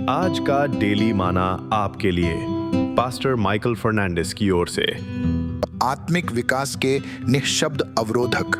आज का डेली माना आपके लिए पास्टर माइकल फर्नांडिस की ओर से। आत्मिक विकास के निःशब्द अवरोधक।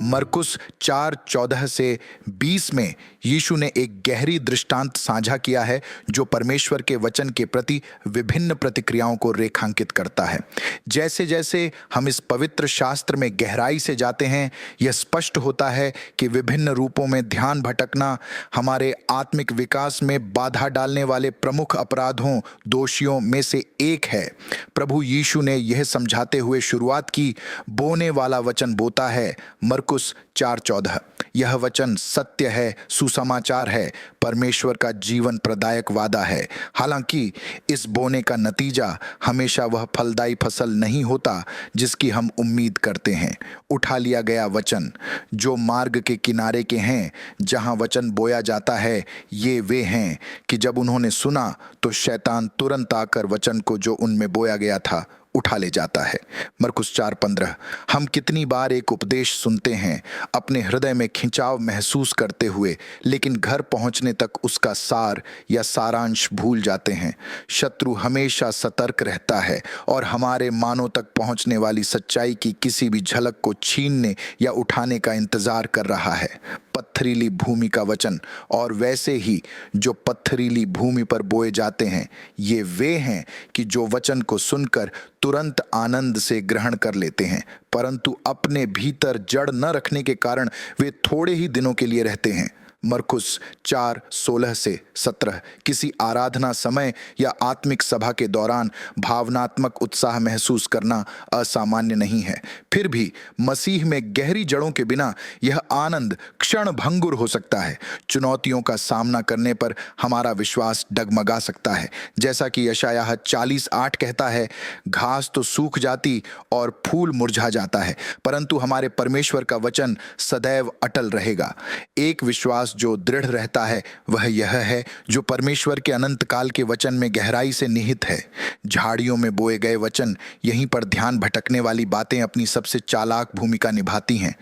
मरकुस 4:14 से 20 में यीशु ने एक गहरी दृष्टांत साझा किया है जो परमेश्वर के वचन के प्रति विभिन्न प्रतिक्रियाओं को रेखांकित करता है। जैसे जैसे हम इस पवित्र शास्त्र में गहराई से जाते हैं, यह स्पष्ट होता है कि विभिन्न रूपों में ध्यान भटकना हमारे आत्मिक विकास में बाधा डालने वाले प्रमुख अपराधों, दोषियों में से एक है। प्रभु यीशु ने यह समझाते हुए शुरुआत की, बोने वाला वचन बोता है। मरकुस 4:14। यह वचन सत्य है, सुसमाचार है, परमेश्वर का जीवन प्रदायक वादा है। हालांकि इस बोने का नतीजा हमेशा वह फलदायी फसल नहीं होता जिसकी हम उम्मीद करते हैं। उठा लिया गया वचन जो मार्ग के किनारे के हैं, जहां वचन बोया जाता है, ये वे हैं कि जब उन्होंने सुना तो शैतान तुरंत आकर वचन को जो उनमें बोया गया था उठा ले जाता है। मरकुस 4:15। हम कितनी बार एक उपदेश सुनते हैं, अपने हृदय में खिंचाव महसूस करते हुए, लेकिन घर पहुंचने तक उसका सार या सारांश भूल जाते हैं। शत्रु हमेशा सतर्क रहता है और हमारे मानों तक पहुंचने वाली सच्चाई की किसी भी झलक को छीनने या उठाने का इंतजार कर रहा है। पत्थरीली भूमि का वचन और वैसे ही जो पत्थरीली भूमि पर बोए जाते हैं, ये वे हैं कि जो वचन को सुनकर तुरंत आनंद से ग्रहण कर लेते हैं, परंतु अपने भीतर जड़ न रखने के कारण वे थोड़े ही दिनों के लिए रहते हैं। मरकुस 4:16 से 17। किसी आराधना समय या आत्मिक सभा के दौरान भावनात्मक उत्साह महसूस करना असामान्य नहीं है। फिर भी मसीह में गहरी जड़ों के बिना यह आनंद क्षण भंगुर हो सकता है। चुनौतियों का सामना करने पर हमारा विश्वास डगमगा सकता है। जैसा कि यशायाह 40:8 कहता है, घास तो सूख जाती और फूल मुरझा जाता है, परंतु हमारे परमेश्वर का वचन सदैव अटल रहेगा। एक विश्वास जो दृढ़ रहता है वह यह है जो परमेश्वर के अनंत काल के वचन में गहराई से निहित है। झाड़ियों में बोए गए वचन, यहीं पर ध्यान भटकने वाली बातें अपनी सबसे चालाक भूमिका निभाती हैं,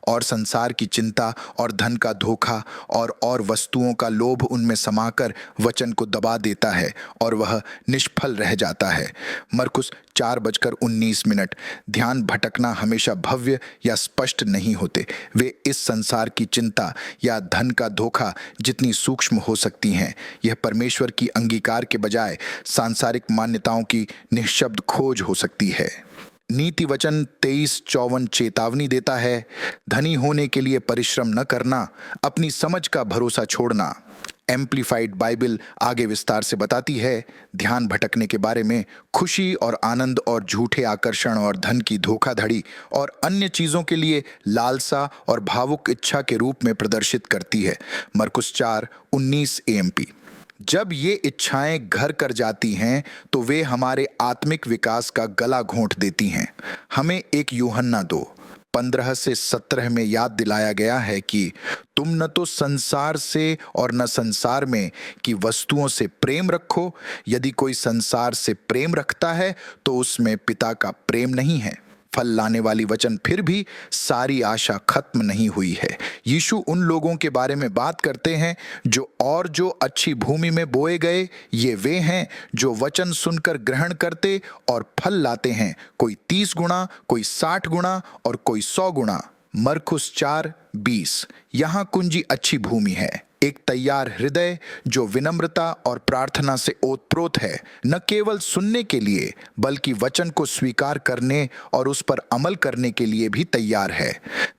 और संसार की चिंता और धन का धोखा और वस्तुओं का लोभ उनमें समाकर वचन को दबा देता है और वह निष्फल रह जाता है। मरकुस 4:19। ध्यान भटकना हमेशा भव्य या स्पष्ट नहीं होते। वे इस संसार की चिंता या धन का धोखा जितनी सूक्ष्म हो सकती हैं। यह परमेश्वर की अंगीकार के बजाय सांसारिक मान्यताओं की निःशब्द खोज हो सकती है। नीति वचन 23:54 चेतावनी देता है, धनी होने के लिए परिश्रम न करना, अपनी समझ का भरोसा छोड़ना। एम्प्लीफाइड बाइबल आगे विस्तार से बताती है, ध्यान भटकने के बारे में खुशी और आनंद और झूठे आकर्षण और धन की धोखाधड़ी और अन्य चीजों के लिए लालसा और भावुक इच्छा के रूप में प्रदर्शित करती है। मरकुस 4:19 AMP। जब ये इच्छाएं घर कर जाती हैं तो वे हमारे आत्मिक विकास का गला घोंट देती हैं। हमें एक यूहन्ना 2:15 से 17 में याद दिलाया गया है कि तुम न तो संसार से और न संसार में की वस्तुओं से प्रेम रखो। यदि कोई संसार से प्रेम रखता है तो उसमें पिता का प्रेम नहीं है। फल लाने वाली वचन फिर भी सारी आशा खत्म नहीं हुई है। यीशु उन लोगों के बारे में बात करते हैं जो अच्छी भूमि में बोए गए, ये वे हैं जो वचन सुनकर ग्रहण करते और फल लाते हैं, कोई 30 गुना, कोई 60 गुना और कोई 100 गुना। मरकुस 4:20। यहाँ कुंजी अच्छी भूमि है, एक तैयार हृदय जो विनम्रता और प्रार्थना से ओतप्रोत है, न केवल सुनने के लिए बल्कि वचन को स्वीकार करने और उस पर अमल करने के लिए भी तैयार है।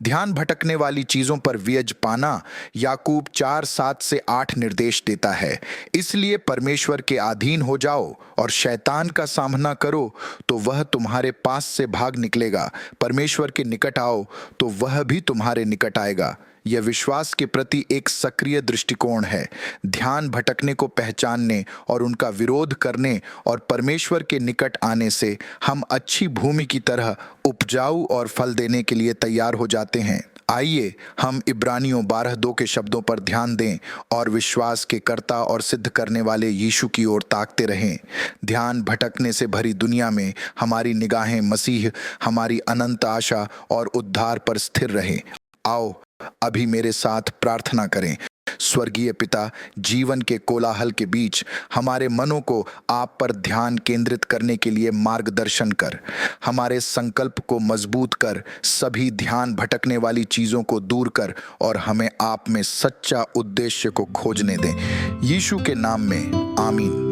ध्यान भटकने वाली चीजों पर विजय पाना याकूब 4:7 से 8 निर्देश देता है। इसलिए परमेश्वर के अधीन हो जाओ और शैतान का सामना करो तो वह तुम्हारे पास से भाग निकलेगा। परमेश्वर के निकट आओ तो वह भी तुम्हारे निकट आएगा। यह विश्वास के प्रति एक सक्रिय दृष्टिकोण है। ध्यान भटकने को पहचानने और उनका विरोध करने और परमेश्वर के निकट आने से हम अच्छी भूमि की तरह उपजाऊ और फल देने के लिए तैयार हो जाते हैं। आइए हम इब्रानियों 12:2 के शब्दों पर ध्यान दें और विश्वास के कर्ता और सिद्ध करने वाले यीशु की ओर ताकते रहें। ध्यान भटकने से भरी दुनिया में हमारी निगाहें मसीह, हमारी अनंत आशा और उद्धार पर स्थिर रहें। आओ अभी मेरे साथ प्रार्थना करें। स्वर्गीय पिता, जीवन के कोलाहल के बीच हमारे मनों को आप पर ध्यान केंद्रित करने के लिए मार्गदर्शन कर। हमारे संकल्प को मजबूत कर, सभी ध्यान भटकने वाली चीजों को दूर कर और हमें आप में सच्चा उद्देश्य को खोजने दें। यीशु के नाम में आमीन।